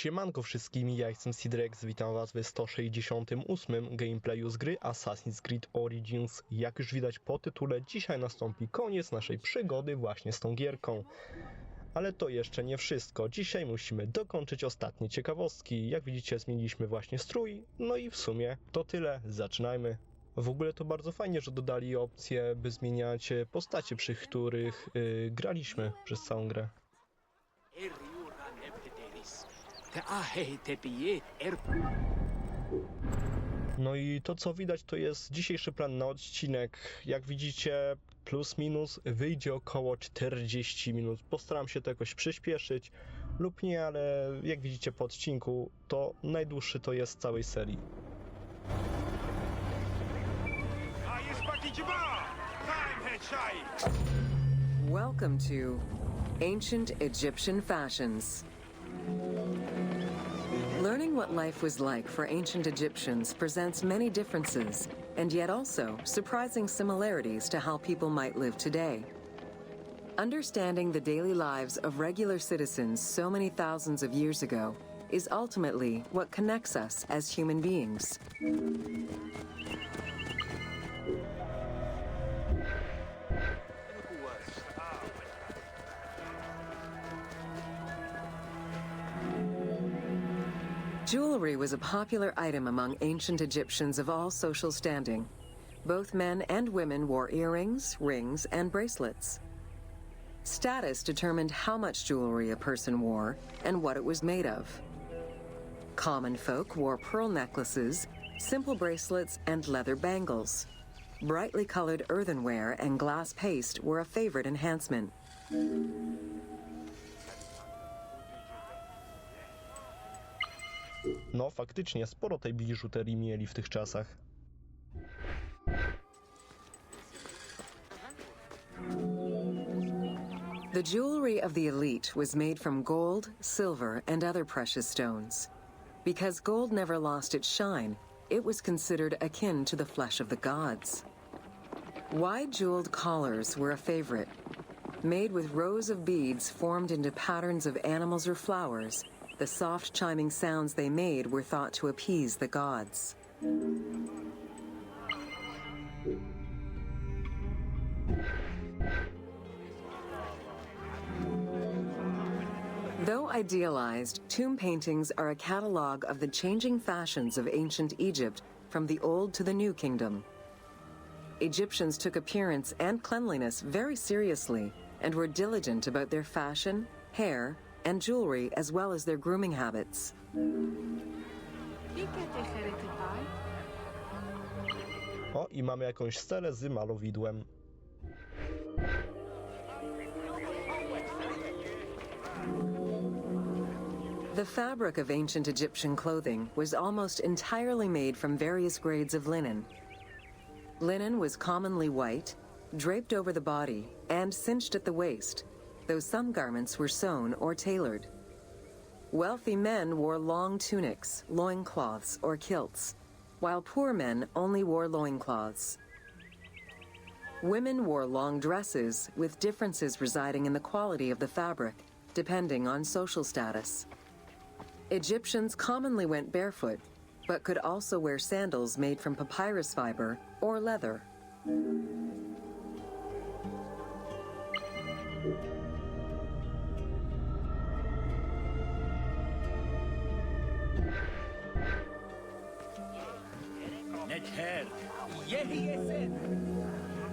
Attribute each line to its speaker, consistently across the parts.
Speaker 1: Siemanko wszystkim, ja jestem Sidrex'a, witam was w 168 gameplayu z gry Assassin's Creed Origins. Jak już widać po tytule, dzisiaj nastąpi koniec naszej przygody właśnie z tą gierką. Ale to jeszcze nie wszystko, dzisiaj musimy dokończyć ostatnie ciekawostki. Jak widzicie, zmieniliśmy właśnie strój, no i w sumie to tyle, zaczynajmy. W ogóle to bardzo fajnie, że dodali opcję, by zmieniać postacie, przy których graliśmy przez całą grę. No i to, co widać, to jest dzisiejszy plan na odcinek. Jak widzicie, plus minus wyjdzie około 40 minut. Postaram się to jakoś przyspieszyć lub nie, ale jak widzicie po odcinku, to najdłuższy to jest z całej serii.
Speaker 2: Welcome to Ancient Egyptian Fashions. Learning what life was like for ancient Egyptians presents many differences, and yet also surprising similarities to how people might live today. Understanding the daily lives of regular citizens so many thousands of years ago is ultimately what connects us as human beings. Jewelry was a popular item among ancient Egyptians of all social standing. Both men and women wore earrings, rings, and bracelets. Status determined how much jewelry a person wore and what it was made of. Common folk wore pearl necklaces, simple bracelets, and leather bangles. Brightly colored earthenware and glass paste were a favorite enhancement.
Speaker 1: No faktycznie, sporo tej biżuterii mieli w tych czasach.
Speaker 2: The jewelry of the elite was made from gold, silver, and other precious stones. Because gold never lost its shine, it was considered akin to the flesh of the gods. Wide jeweled collars were a favorite. Made with rows of beads formed into patterns of animals or flowers, the soft chiming sounds they made were thought to appease the gods. Though idealized, tomb paintings are a catalogue of the changing fashions of ancient Egypt from the Old to the New Kingdom. Egyptians took appearance and cleanliness very seriously and were diligent about their fashion, hair, and jewelry, as well as their grooming habits.
Speaker 1: O, i mamy jakąś stelę z malowidłem.
Speaker 2: The fabric of ancient Egyptian clothing was almost entirely made from various grades of linen. Linen was commonly white, draped over the body, and cinched at the waist, though some garments were sewn or tailored. Wealthy men wore long tunics, loincloths, or kilts, while poor men only wore loincloths. Women wore long dresses, with differences residing in the quality of the fabric, depending on social status. Egyptians commonly went barefoot, but could also wear sandals made from papyrus fiber or leather.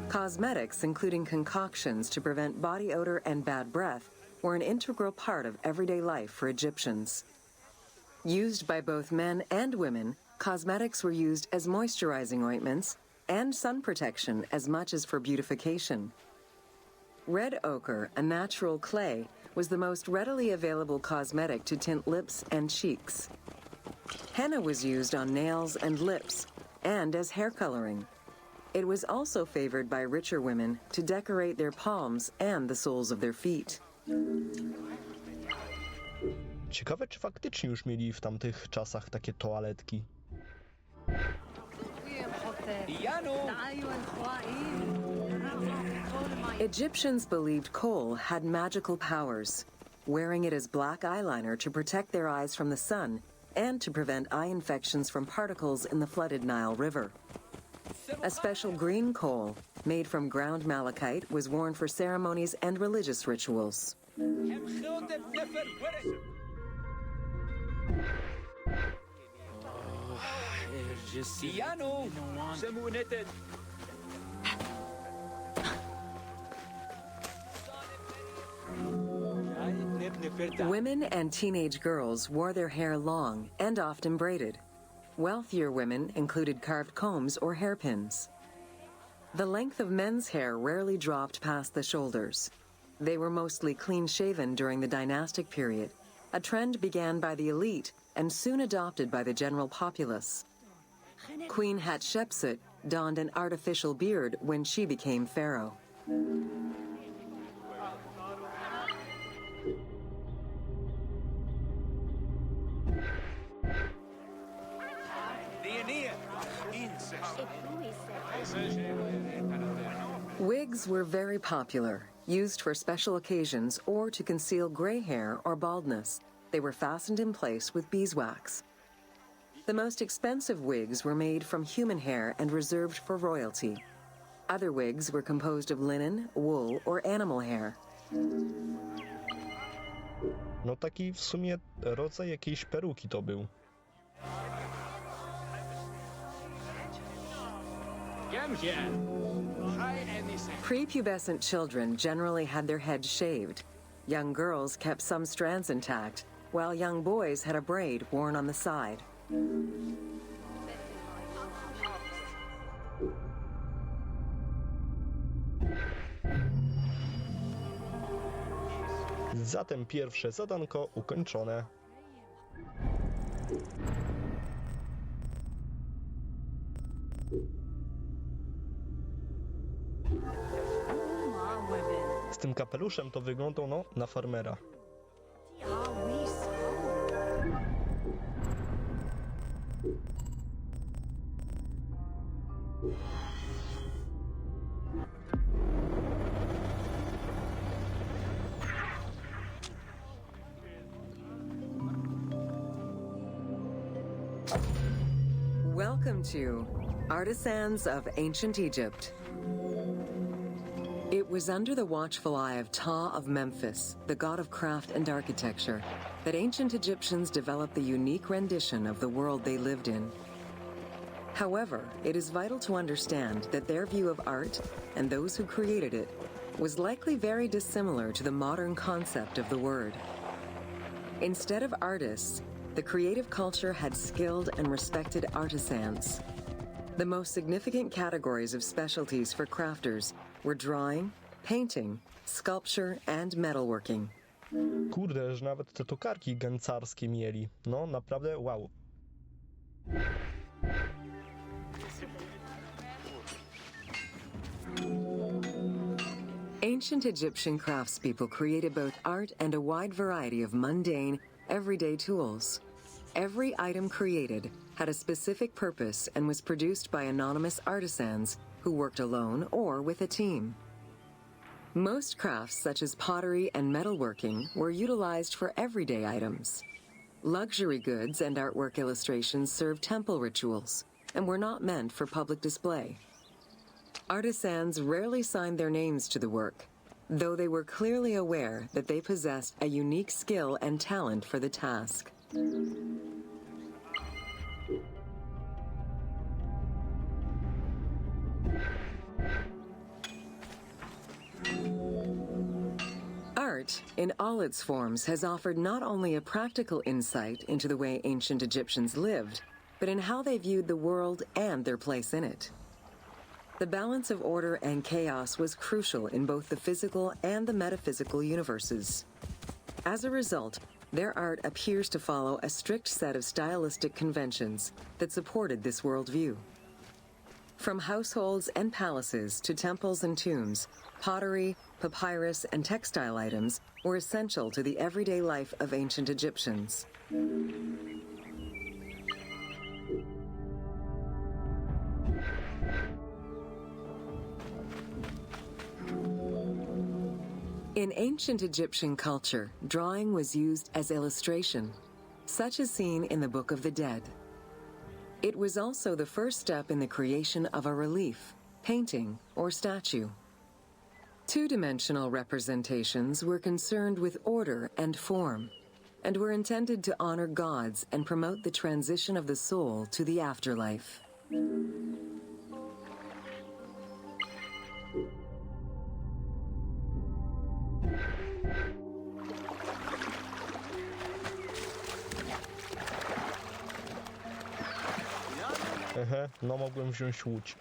Speaker 2: Cosmetics, including concoctions to prevent body odor and bad breath, were an integral part of everyday life for Egyptians. Used by both men and women, cosmetics were used as moisturizing ointments and sun protection as much as for beautification. Red ochre, a natural clay, was the most readily available cosmetic to tint lips and cheeks. Henna was used on nails and lips, and as hair coloring. It was also favored by richer women to decorate their palms and the soles of their feet.
Speaker 1: Ciekawe, czy faktycznie już mieli w tamtych czasach takie toaletki.
Speaker 2: Egyptians believed coal had magical powers. wearing it as black eyeliner to protect their eyes from the sun and to prevent eye infections from particles in the flooded Nile River. A special green coal, made from ground malachite, was worn for ceremonies and religious rituals. Women and teenage girls wore their hair long and often braided. Wealthier women included carved combs or hairpins. The length of men's hair rarely dropped past the shoulders. They were mostly clean-shaven during the dynastic period, a trend began by the elite and soon adopted by the general populace. Queen Hatshepsut donned an artificial beard when she became pharaoh. Wigs were very popular, used for special occasions or to conceal gray hair or baldness. They were fastened in place with beeswax. The most expensive wigs were made from human hair and reserved for royalty. Other wigs were composed of linen, wool, or animal hair.
Speaker 1: No taki w sumie rodzaj jakiejś peruki to był.
Speaker 2: Prepubescent children generally had their heads shaved. Young girls kept some strands intact, while young boys had a braid worn on the side.
Speaker 1: Zatem pierwsze zadanko ukończone. Z tym kapeluszem to wyglądał no na farmera.
Speaker 2: Welcome to Artisans of Ancient Egypt. It was under the watchful eye of Ptah of Memphis, the god of craft and architecture, that ancient Egyptians developed the unique rendition of the world they lived in. However, it is vital to understand that their view of art, and those who created it, was likely very dissimilar to the modern concept of the word. Instead of artists, the creative culture had skilled and respected artisans. The most significant categories of specialties for crafters were drawing, painting, sculpture, and metalworking.
Speaker 1: Kurde, że nawet te tokarki gęcarskie mieli. No, naprawdę wow.
Speaker 2: Ancient Egyptian craftspeople created both art and a wide variety of mundane, everyday tools. Every item created had a specific purpose and was produced by anonymous artisans who worked alone or with a team. Most crafts, such as pottery and metalworking, were utilized for everyday items. Luxury goods and artwork illustrations served temple rituals and were not meant for public display. Artisans rarely signed their names to the work, though they were clearly aware that they possessed a unique skill and talent for the task. Art, in all its forms, has offered not only a practical insight into the way ancient Egyptians lived, but in how they viewed the world and their place in it. The balance of order and chaos was crucial in both the physical and the metaphysical universes. As a result, their art appears to follow a strict set of stylistic conventions that supported this worldview. From households and palaces to temples and tombs, pottery, papyrus, and textile items were essential to the everyday life of ancient Egyptians. In ancient Egyptian culture, drawing was used as illustration, such as seen in the Book of the Dead. It was also the first step in the creation of a relief, painting, or statue. Two-dimensional representations were concerned with order and form, and were intended to honor gods and promote the transition of the soul to the afterlife.
Speaker 1: No mogłem wziąć łódź.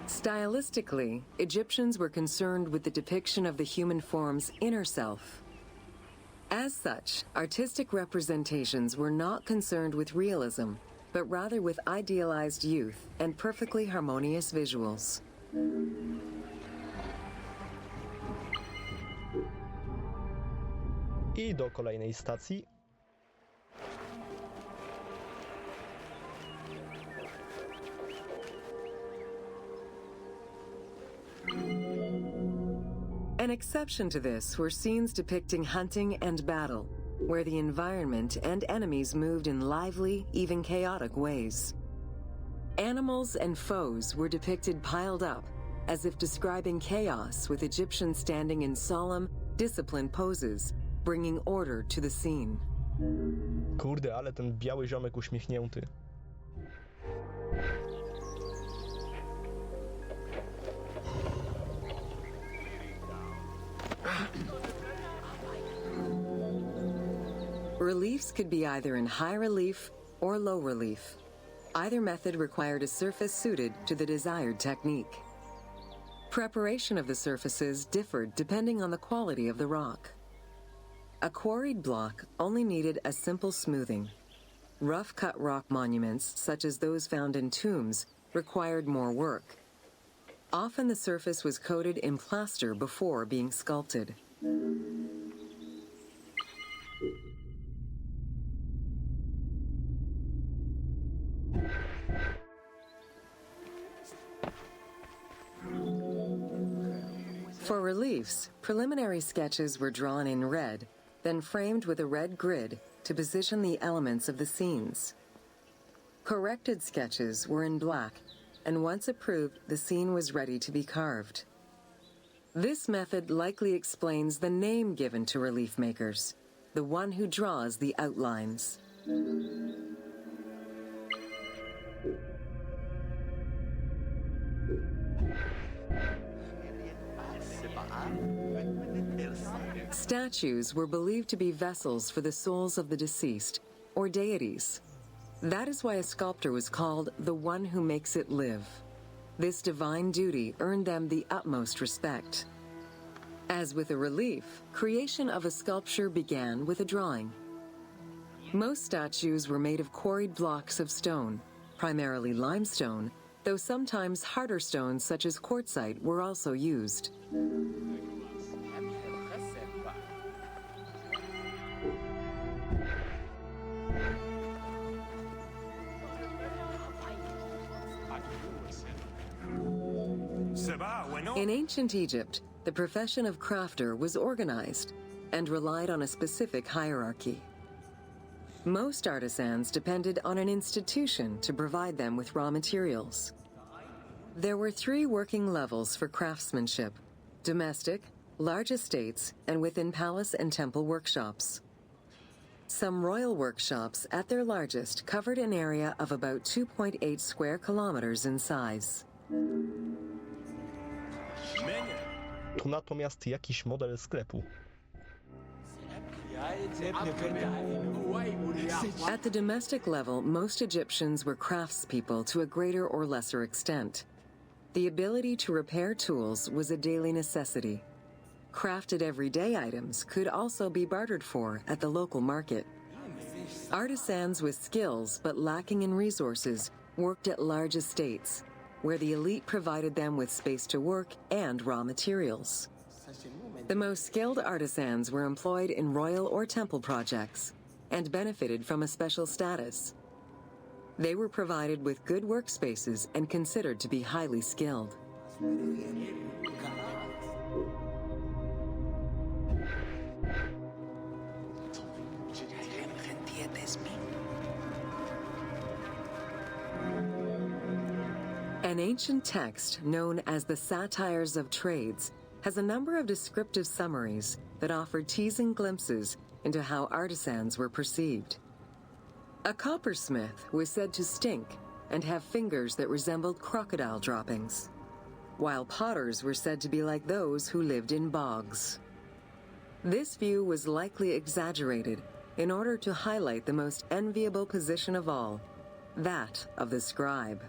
Speaker 2: Stylistically, Egyptians were concerned with the depiction of the human form's inner self. As such, artistic representations were not concerned with realism, but rather with idealized youth and perfectly harmonious visuals.
Speaker 1: I do kolejnej stacji.
Speaker 2: An exception to this were scenes depicting hunting and battle, where the environment and enemies moved in lively, even chaotic ways. Animals and foes were depicted piled up, as if describing chaos, with Egyptians standing in solemn, disciplined poses, bringing order to the scene.
Speaker 1: Kurde, ale ten biały ziomek uśmiechnięty.
Speaker 2: Reliefs could be either in high relief or low relief. Either method required a surface suited to the desired technique. Preparation of the surfaces differed depending on the quality of the rock. A quarried block only needed a simple smoothing. Rough-cut rock monuments, such as those found in tombs, required more work. Often the surface was coated in plaster before being sculpted. For reliefs, preliminary sketches were drawn in red, then framed with a red grid to position the elements of the scenes. Corrected sketches were in black, and once approved, the scene was ready to be carved. This method likely explains the name given to relief makers, the one who draws the outlines. Statues were believed to be vessels for the souls of the deceased, or deities. That is why a sculptor was called the one who makes it live. This divine duty earned them the utmost respect. As with a relief, creation of a sculpture began with a drawing. Most statues were made of quarried blocks of stone, primarily limestone, though sometimes harder stones such as quartzite were also used. In ancient Egypt, the profession of crafter was organized and relied on a specific hierarchy. Most artisans depended on an institution to provide them with raw materials. There were 3 working levels for craftsmanship: domestic, large estates, and within palace and temple workshops. Some royal workshops, at their largest, covered an area of about 2.8 square kilometers in size.
Speaker 1: Tu natomiast jakiś model sklepu.
Speaker 2: At the domestic level, most Egyptians were craftspeople to a greater or lesser extent. The ability to repair tools was a daily necessity. Crafted everyday items could also be bartered for at the local market. Artisans with skills but lacking in resources worked at large estates, where the elite provided them with space to work and raw materials. The most skilled artisans were employed in royal or temple projects and benefited from a special status. They were provided with good workspaces and considered to be highly skilled. An ancient text known as the Satires of Trades has a number of descriptive summaries that offer teasing glimpses into how artisans were perceived. A coppersmith was said to stink and have fingers that resembled crocodile droppings, while potters were said to be like those who lived in bogs. This view was likely exaggerated in order to highlight the most enviable position of all, that of the scribe.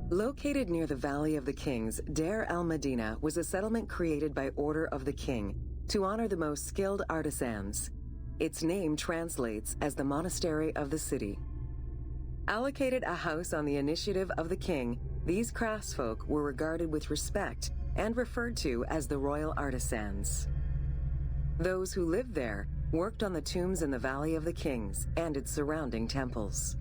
Speaker 2: Located near the Valley of the Kings, Deir el-Medina was a settlement created by order of the king to honor the most skilled artisans. Its name translates as the monastery of the city. Allocated a house on the initiative of the king, these craftsfolk were regarded with respect and referred to as the royal artisans. Those who lived there worked on the tombs in the Valley of the Kings and its surrounding temples.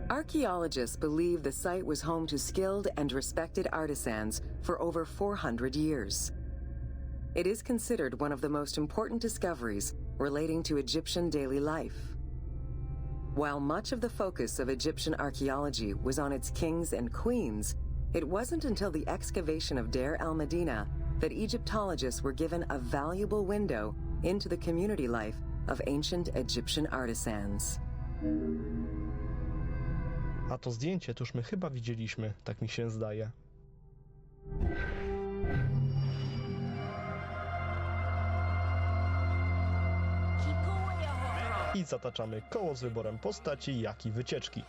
Speaker 2: Archaeologists believe the site was home to skilled and respected artisans for over 400 years. It is considered one of the most important discoveries relating to Egyptian daily life. While much of the focus of Egyptian archaeology was on its kings and queens, it wasn't until the excavation of Deir el-Medina that Egyptologists were given a valuable window into the community life of ancient Egyptian artisans.
Speaker 1: A to zdjęcie to już my chyba widzieliśmy, tak mi się zdaje. I zataczamy koło z wyborem postaci, jak i wycieczki.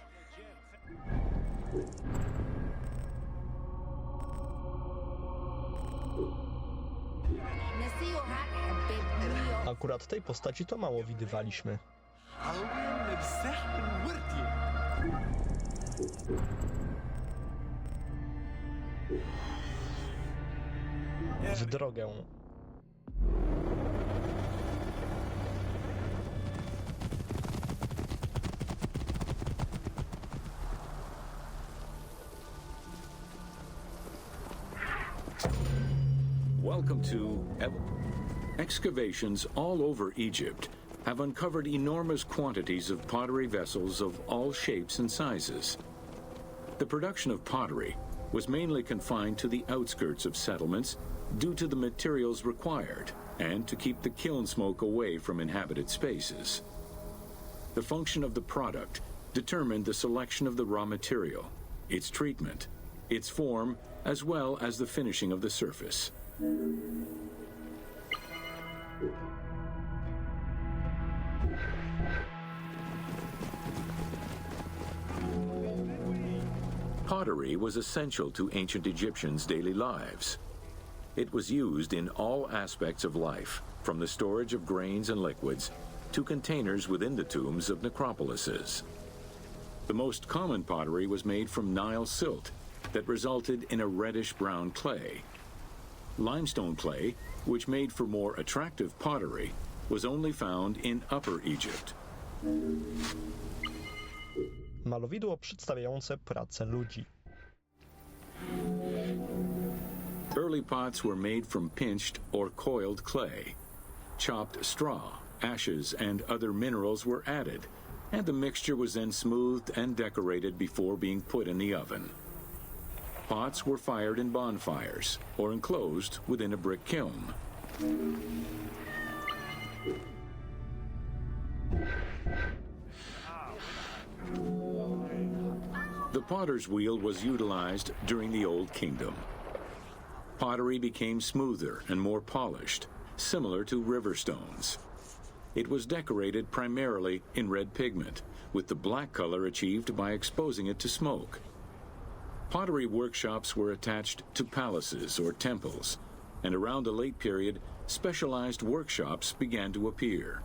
Speaker 1: Akurat tej postaci to mało widywaliśmy. W drogę.
Speaker 3: Welcome to Excavations all over Egypt have uncovered enormous quantities of pottery vessels of all shapes and sizes. The production of pottery was mainly confined to the outskirts of settlements due to the materials required and to keep the kiln smoke away from inhabited spaces. The function of the product determined the selection of the raw material, its treatment, its form, as well as the finishing of the surface. Pottery was essential to ancient Egyptians' daily lives. It was used in all aspects of life, from the storage of grains and liquids to containers within the tombs of necropolises. The most common pottery was made from Nile silt that resulted in a reddish-brown clay. Limestone clay, which made for more attractive pottery, was only found in Upper Egypt.
Speaker 1: Malowidło przedstawiające pracę ludzi.
Speaker 3: Early pots were made from pinched or coiled clay. Chopped straw, ashes, and other minerals were added, and the mixture was then smoothed and decorated before being put in the oven. Pots were fired in bonfires or enclosed within a brick kiln. The potter's wheel was utilized during the Old Kingdom. Pottery became smoother and more polished, similar to river stones. It was decorated primarily in red pigment, with the black color achieved by exposing it to smoke. Pottery workshops were attached to palaces or temples, and around the late period, specialized workshops began to appear.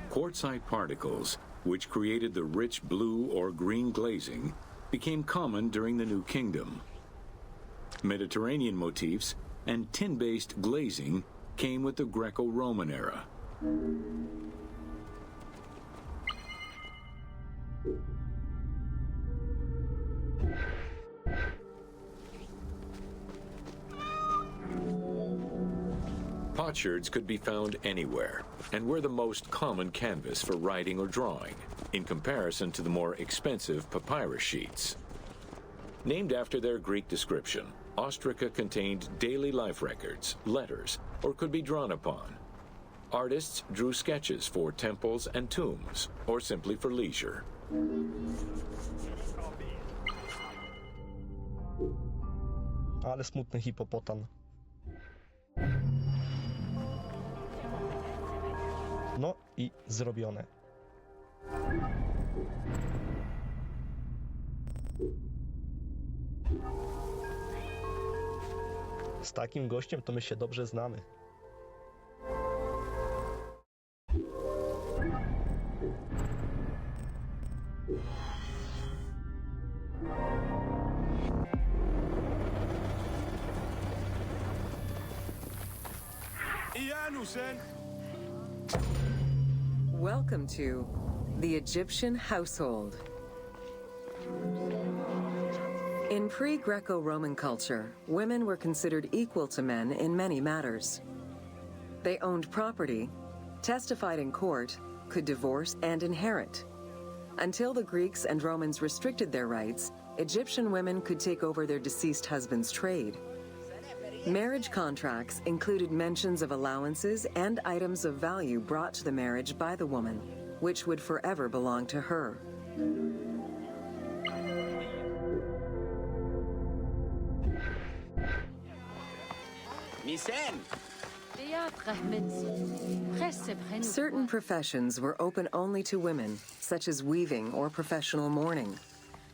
Speaker 3: Quartzite particles, which created the rich blue or green glazing, became common during the New Kingdom. Mediterranean motifs and tin-based glazing came with the Greco-Roman era. Potsherds could be found anywhere and were the most common canvas for writing or drawing, in comparison to the more expensive papyrus sheets. Named after their Greek description, ostraca contained daily life records, letters, or could be drawn upon. Artists drew sketches for temples and tombs, or simply for leisure.
Speaker 1: Ale smutny hipopotam. No i zrobione. Z takim gościem to my się dobrze znamy.
Speaker 2: Welcome to the Egyptian household. In pre-Greco-Roman culture, women were considered equal to men in many matters. They owned property, testified in court, could divorce and inherit. Until the Greeks and Romans restricted their rights, Egyptian women could take over their deceased husband's trade. Marriage contracts included mentions of allowances and items of value brought to the marriage by the woman, which would forever belong to her. Certain professions were open only to women, such as weaving or professional mourning,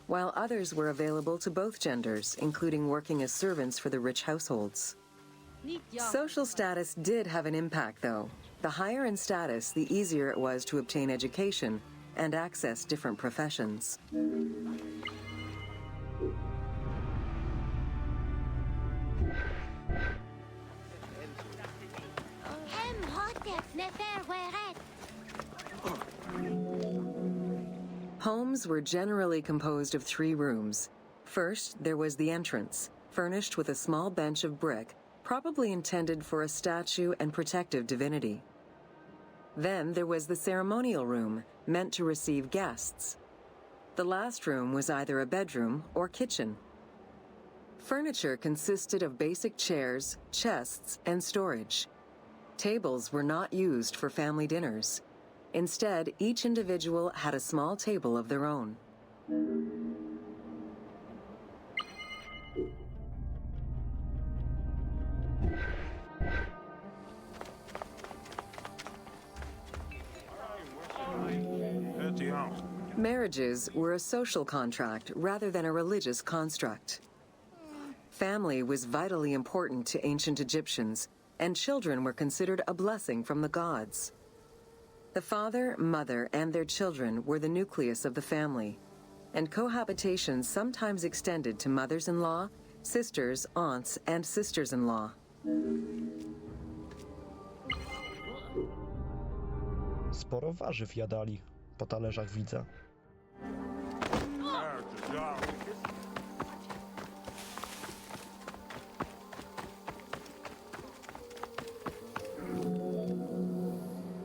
Speaker 2: while others were available to both genders, including working as servants for the rich households. Social status did have an impact, though. The higher in status, the easier it was to obtain education and access different professions. Homes were generally composed of 3 rooms. First, there was the entrance, furnished with a small bench of brick, probably intended for a statue and protective divinity. Then there was the ceremonial room, meant to receive guests. The last room was either a bedroom or kitchen. Furniture consisted of basic chairs, chests, and storage. Tables were not used for family dinners. Instead, each individual had a small table of their own. Marriages were a social contract rather than a religious construct. Family was vitally important to ancient Egyptians, and children were considered a blessing from the gods. The father, mother, and their children were the nucleus of the family, and cohabitation sometimes extended to mothers-in-law, sisters, aunts, and sisters-in-law.
Speaker 1: Sporo warzyw jadali, po talerzach widzę.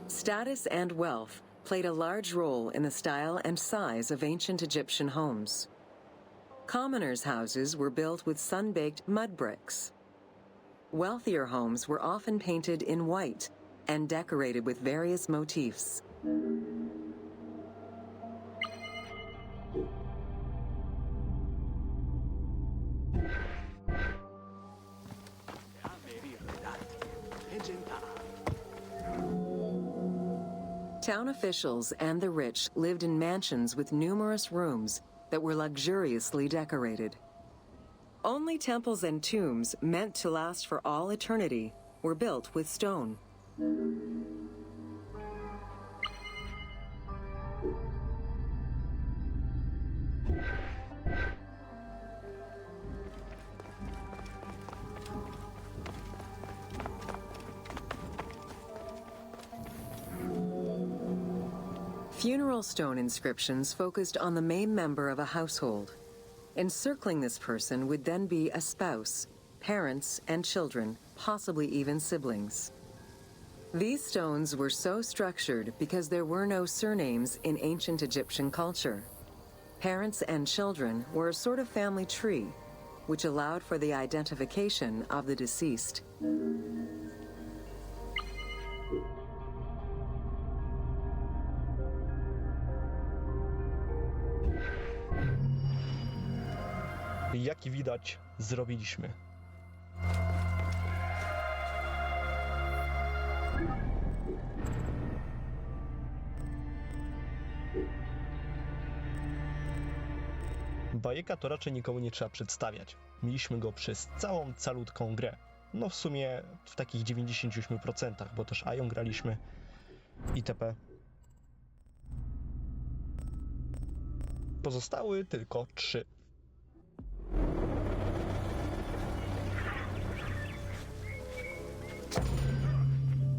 Speaker 2: Status and wealth played a large role in the style and size of ancient Egyptian homes. Commoners' houses were built with sun-baked mud bricks. Wealthier homes were often painted in white and decorated with various motifs. Town officials and the rich lived in mansions with numerous rooms that were luxuriously decorated. Only temples and tombs meant to last for all eternity were built with stone. Funeral stone inscriptions focused on the main member of a household. Encircling this person would then be a spouse, parents, and children, possibly even siblings. These stones were so structured because there were no surnames in ancient Egyptian culture. Parents and children were a sort of family tree, which allowed for the identification of the deceased.
Speaker 1: Jak widać, zrobiliśmy. Bajeka to raczej nikomu nie trzeba przedstawiać. Mieliśmy go przez całą calutką grę. No w sumie w takich 98%, bo też Ają graliśmy itp. Pozostały tylko 3.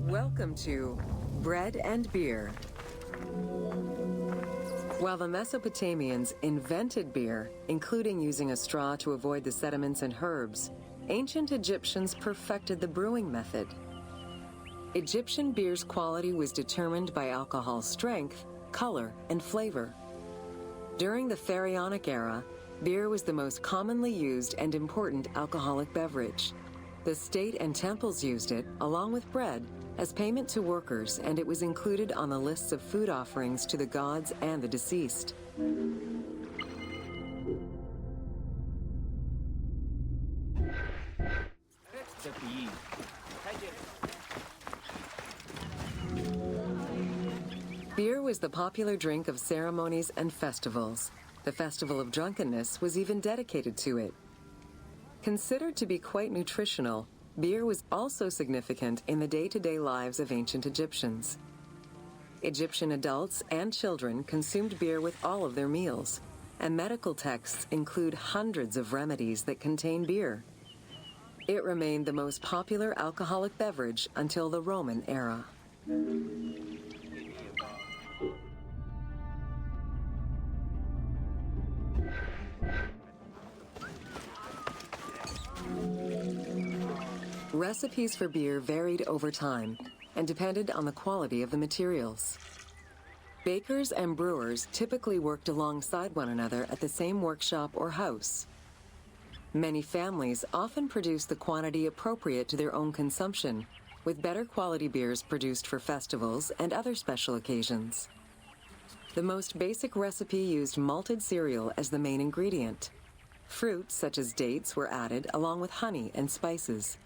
Speaker 2: Welcome to Bread and Beer. While the Mesopotamians invented beer, including using a straw to avoid the sediments and herbs, ancient Egyptians perfected the brewing method. Egyptian beer's quality was determined by alcohol strength, color, and flavor. During the Pharaonic era, beer was the most commonly used and important alcoholic beverage. The state and temples used it, along with bread, as payment to workers, and it was included on the lists of food offerings to the gods and the deceased. Beer was the popular drink of ceremonies and festivals. The Festival of Drunkenness was even dedicated to it. Considered to be quite nutritional, beer was also significant in the day-to-day lives of ancient Egyptians. Egyptian adults and children consumed beer with all of their meals, and medical texts include hundreds of remedies that contain beer. It remained the most popular alcoholic beverage until the Roman era. Recipes for beer varied over time and depended on the quality of the materials. Bakers and brewers typically worked alongside one another at the same workshop or house. Many families often produced the quantity appropriate to their own consumption, with better quality beers produced for festivals and other special occasions. The most basic recipe used malted cereal as the main ingredient. Fruits such as dates were added along with honey and spices.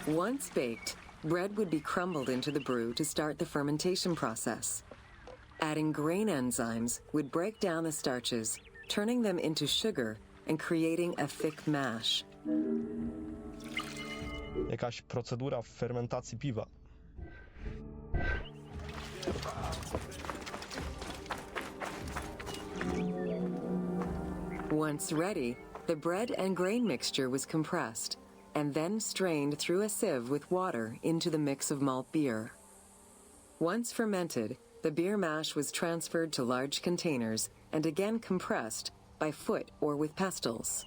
Speaker 2: Once baked, bread would be crumbled into the brew to start the fermentation process. Adding grain enzymes would break down the starches, turning them into sugar and creating a thick mash.
Speaker 1: Jakaś procedura w fermentacji piwa.
Speaker 2: Once ready, the bread and grain mixture was compressed and then strained through a sieve with water into the mix of malt beer. Once fermented, the beer mash was transferred to large containers and again compressed by foot or with pestles.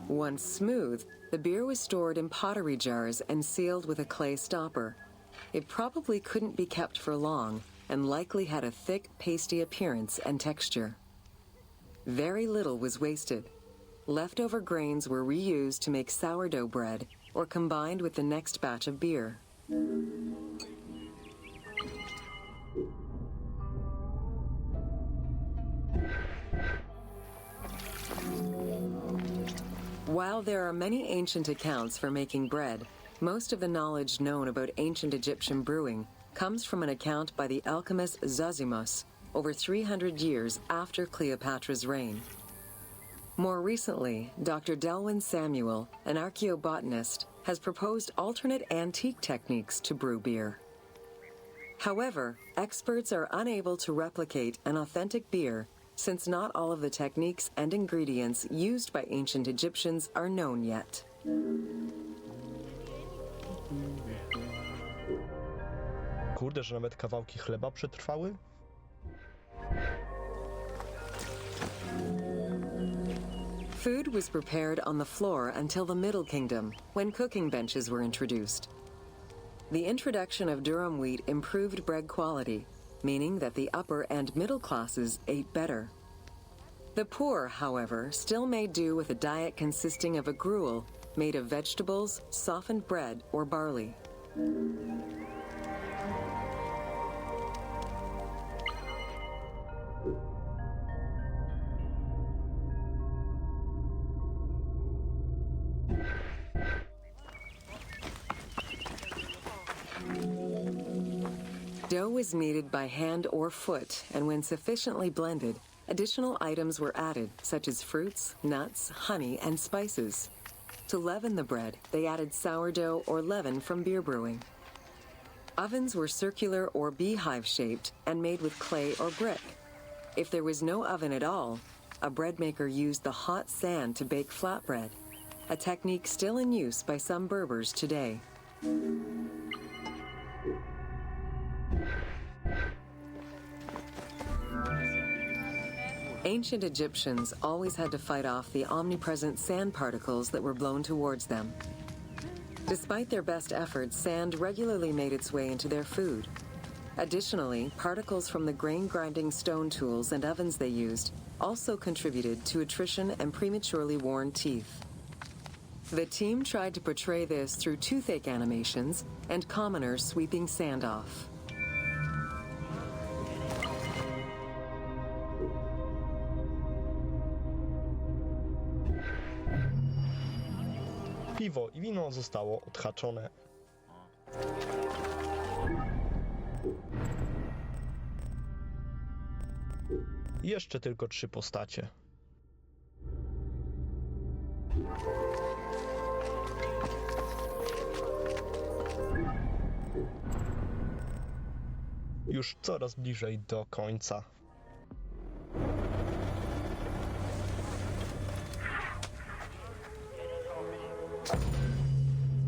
Speaker 2: Once smooth, the beer was stored in pottery jars and sealed with a clay stopper. It probably couldn't be kept for long and likely had a thick, pasty appearance and texture. Very little was wasted. Leftover grains were reused to make sourdough bread, or combined with the next batch of beer. While there are many ancient accounts for making bread, most of the knowledge known about ancient Egyptian brewing comes from an account by the alchemist Zosimus over 300 years after Cleopatra's reign. More recently, Dr. Delwyn Samuel, an archaeobotanist, has proposed alternate antique techniques to brew beer. However, experts are unable to replicate an authentic beer since not all of the techniques and ingredients used by ancient Egyptians are known yet.
Speaker 1: Kurde, że nawet kawałki chleba przetrwały?
Speaker 2: Food was prepared on the floor until the Middle Kingdom, when cooking benches were introduced. The introduction of durum wheat improved bread quality, meaning that the upper and middle classes ate better. The poor, however, still made do with a diet consisting of a gruel made of vegetables, softened bread, or barley. Dough was kneaded by hand or foot, and when sufficiently blended, additional items were added, such as fruits, nuts, honey, and spices. To leaven the bread, they added sourdough or leaven from beer brewing. Ovens were circular or beehive-shaped and made with clay or brick. If there was no oven at all, a bread maker used the hot sand to bake flatbread, a technique still in use by some Berbers today. Ancient Egyptians always had to fight off the omnipresent sand particles that were blown towards them. Despite their best efforts, sand regularly made its way into their food. Additionally, particles from the grain-grinding stone tools and ovens they used also contributed to attrition and prematurely worn teeth. The team tried to portray this through toothache animations and commoners sweeping sand off.
Speaker 1: Piwo i wino zostało odhaczone. Jeszcze tylko 3 postacie. Już coraz bliżej do końca.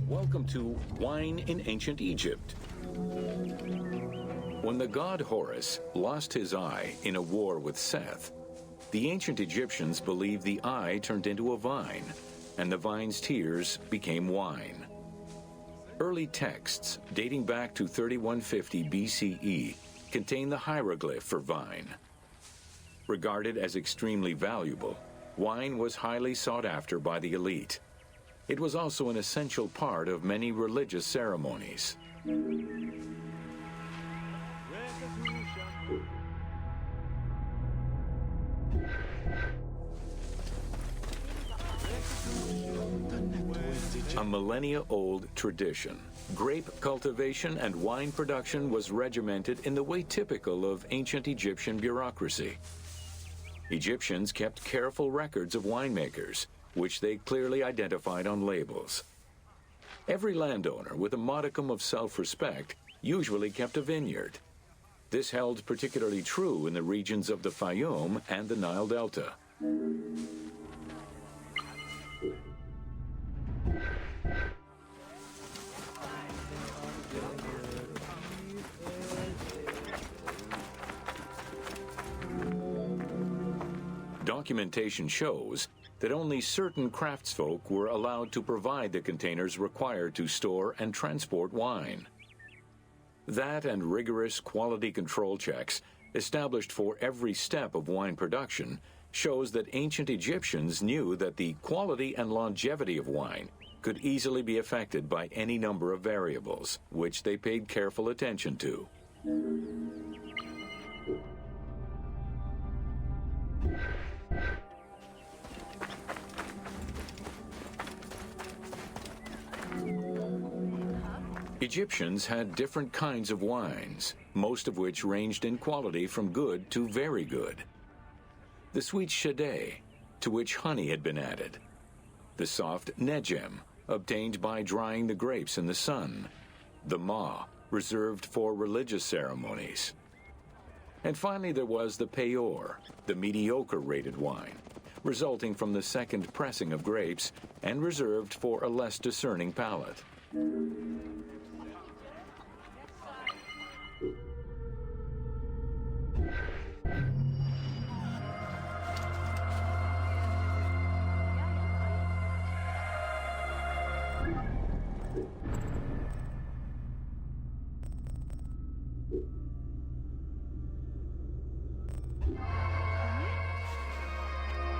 Speaker 3: Welcome to Wine in Ancient Egypt. When the god Horus lost his eye in a war with Seth, the ancient Egyptians believed the eye turned into a vine, and the vine's tears became wine. Early texts, dating back to 3150 BCE, contain the hieroglyph for vine. Regarded as extremely valuable, wine was highly sought after by the elite. It was also an essential part of many religious ceremonies. A millennia-old tradition. Grape cultivation and wine production was regimented in the way typical of ancient Egyptian bureaucracy. Egyptians kept careful records of winemakers, which they clearly identified on labels. Every landowner with a modicum of self-respect usually kept a vineyard. This held particularly true in the regions of the Fayum and the Nile Delta. Documentation shows that only certain craftsfolk were allowed to provide the containers required to store and transport wine. That and rigorous quality control checks established for every step of wine production shows that ancient Egyptians knew that the quality and longevity of wine could easily be affected by any number of variables, which they paid careful attention to. Egyptians had different kinds of wines, most of which ranged in quality from good to very good. The sweet shadé, to which honey had been added. The soft nejem, obtained by drying the grapes in the sun. The ma, reserved for religious ceremonies. And finally there was the peor, the mediocre-rated wine, resulting from the second pressing of grapes and reserved for a less discerning palate.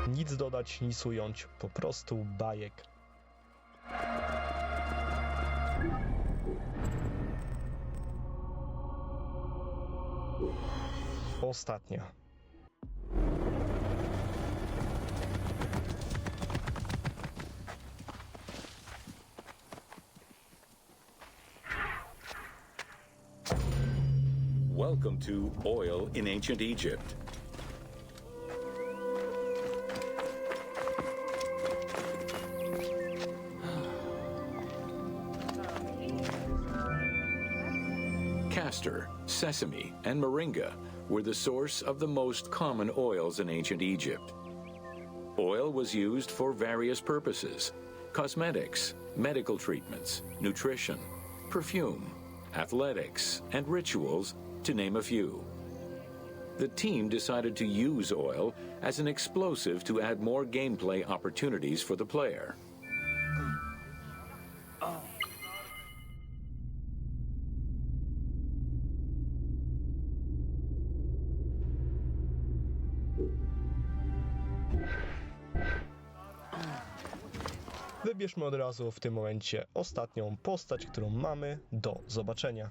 Speaker 1: Nic dodać, nic ująć, po prostu bajek. Ostatnia.
Speaker 3: Welcome to oil in ancient Egypt. Castor, sesame, and moringa were the source of the most common oils in ancient Egypt. Oil was used for various purposes: cosmetics, medical treatments, nutrition, perfume, athletics, and rituals, to name a few. The team decided to use oil as an explosive to add more gameplay opportunities for the player.
Speaker 1: Wybierzmy od razu w tym momencie ostatnią postać, którą mamy do zobaczenia.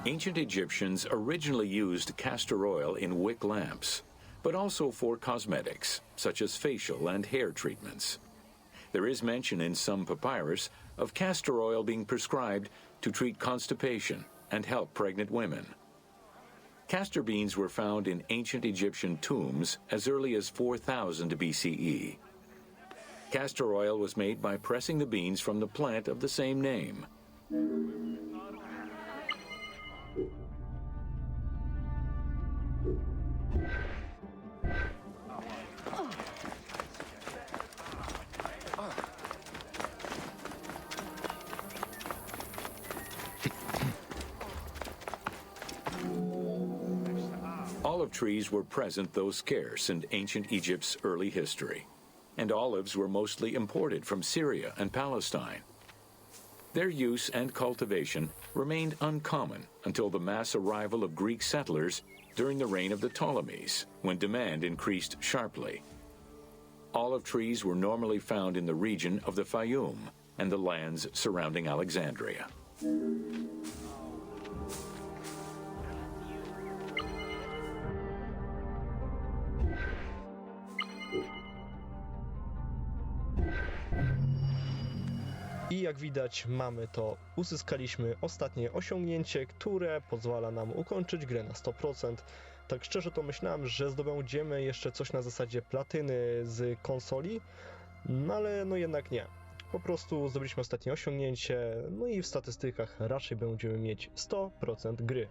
Speaker 3: Ancient Egyptians originally used castor oil in wick lamps, but also for cosmetics, such as facial and hair treatments. There is mention in some papyrus of castor oil being prescribed to treat constipation and help pregnant women. Castor beans were found in ancient Egyptian tombs as early as 4000 BCE. Castor oil was made by pressing the beans from the plant of the same name. Olive trees were present, though scarce, in ancient Egypt's early history, and olives were mostly imported from Syria and Palestine. Their use and cultivation remained uncommon until the mass arrival of Greek settlers during the reign of the Ptolemies, when demand increased sharply. Olive trees were normally found in the region of the Fayum and the lands surrounding Alexandria.
Speaker 1: I jak widać, uzyskaliśmy ostatnie osiągnięcie, które pozwala nam ukończyć grę na 100%. Tak szczerze to myślałem, że zdobędziemy jeszcze coś na zasadzie platyny z konsoli, no ale no jednak nie. Po prostu zdobyliśmy ostatnie osiągnięcie, no i w statystykach raczej będziemy mieć 100% gry.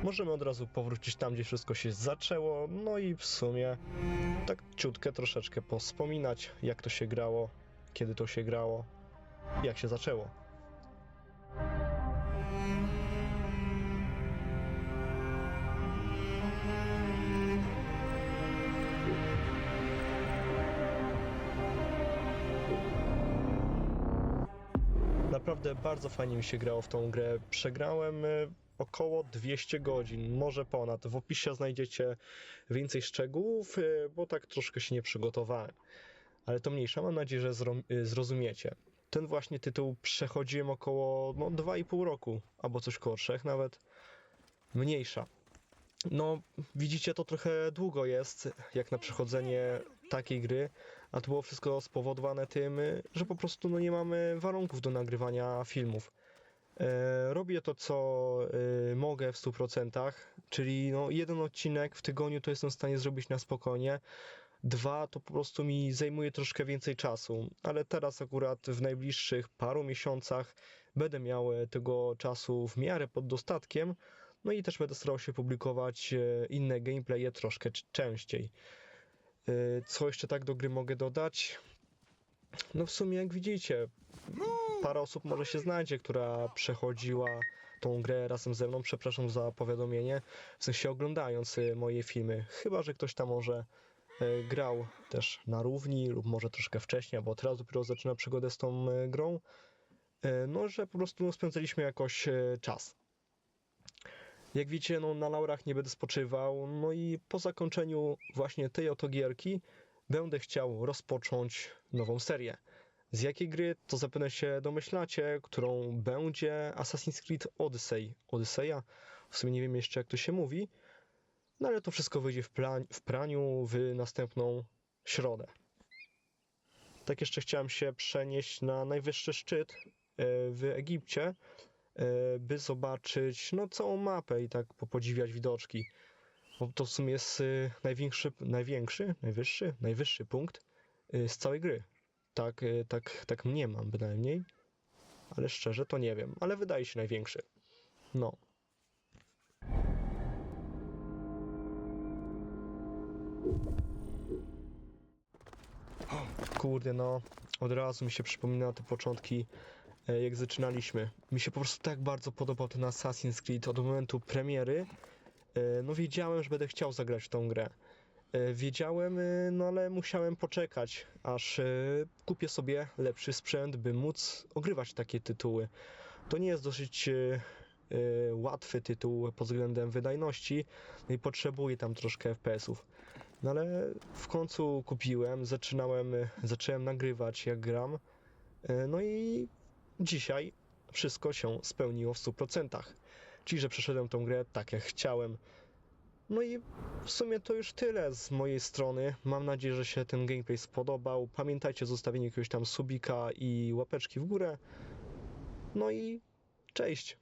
Speaker 1: możemy od razu powrócić tam, gdzie wszystko się zaczęło, no i w sumie tak ciutkę troszeczkę powspominać, jak to się grało, kiedy to się grało, jak się zaczęło. Naprawdę bardzo fajnie mi się grało w tą grę. Przegrałem około 200 godzin, może ponad. W opisie znajdziecie więcej szczegółów, bo tak troszkę się nie przygotowałem. Ale to mniejsza, mam nadzieję, że zrozumiecie. Ten właśnie tytuł przechodziłem około 2,5 roku, albo coś koło 3 nawet. Mniejsza. No, widzicie, to trochę długo jest, jak na przechodzenie takiej gry, a to było wszystko spowodowane tym, że po prostu nie mamy warunków do nagrywania filmów. Robię to, co mogę w 100%, czyli jeden odcinek w tygodniu to jestem w stanie zrobić na spokojnie. 2 to po prostu mi zajmuje troszkę więcej czasu, ale teraz akurat w najbliższych paru miesiącach będę miał tego czasu w miarę pod dostatkiem. No i też będę starał się publikować inne gameplaye troszkę częściej. Co jeszcze tak do gry mogę dodać? No w sumie jak widzicie, parę osób może się znajdzie, która przechodziła tą grę razem ze mną. Przepraszam za powiadomienie, w sensie oglądając moje filmy. Chyba że ktoś tam może grał też na równi lub może troszkę wcześniej, bo teraz dopiero zaczyna przygodę z tą grą. No, że po prostu spędzaliśmy jakoś czas. Jak widzicie, na laurach nie będę spoczywał, no i po zakończeniu właśnie tej oto gierki będę chciał rozpocząć nową serię. Z jakiej gry, to zapewne się domyślacie, którą będzie Assassin's Creed Odyssey. Odyseja? W sumie nie wiem jeszcze, jak to się mówi, no ale to wszystko wyjdzie w praniu w następną środę. Tak jeszcze chciałem się przenieść na najwyższy szczyt w Egipcie, by zobaczyć całą mapę i tak podziwiać widoczki. Bo to w sumie jest najwyższy punkt z całej gry. Tak mniemam bynajmniej. Ale szczerze to nie wiem. Ale wydaje się największy. No. Kurde, od razu mi się przypomina te początki, jak zaczynaliśmy. Mi się po prostu tak bardzo podobał ten Assassin's Creed od momentu premiery. Wiedziałem, że będę chciał zagrać w tą grę. Wiedziałem, ale musiałem poczekać, aż kupię sobie lepszy sprzęt, by móc ogrywać takie tytuły. To nie jest dosyć łatwy tytuł pod względem wydajności i potrzebuję tam troszkę FPS-ów. No ale w końcu kupiłem, zacząłem nagrywać jak gram. No i dzisiaj wszystko się spełniło w 100%. Czyli, że przeszedłem tą grę tak jak chciałem. No i w sumie to już tyle z mojej strony. Mam nadzieję, że się ten gameplay spodobał. Pamiętajcie o zostawieniu jakiegoś tam subika i łapeczki w górę. No i cześć!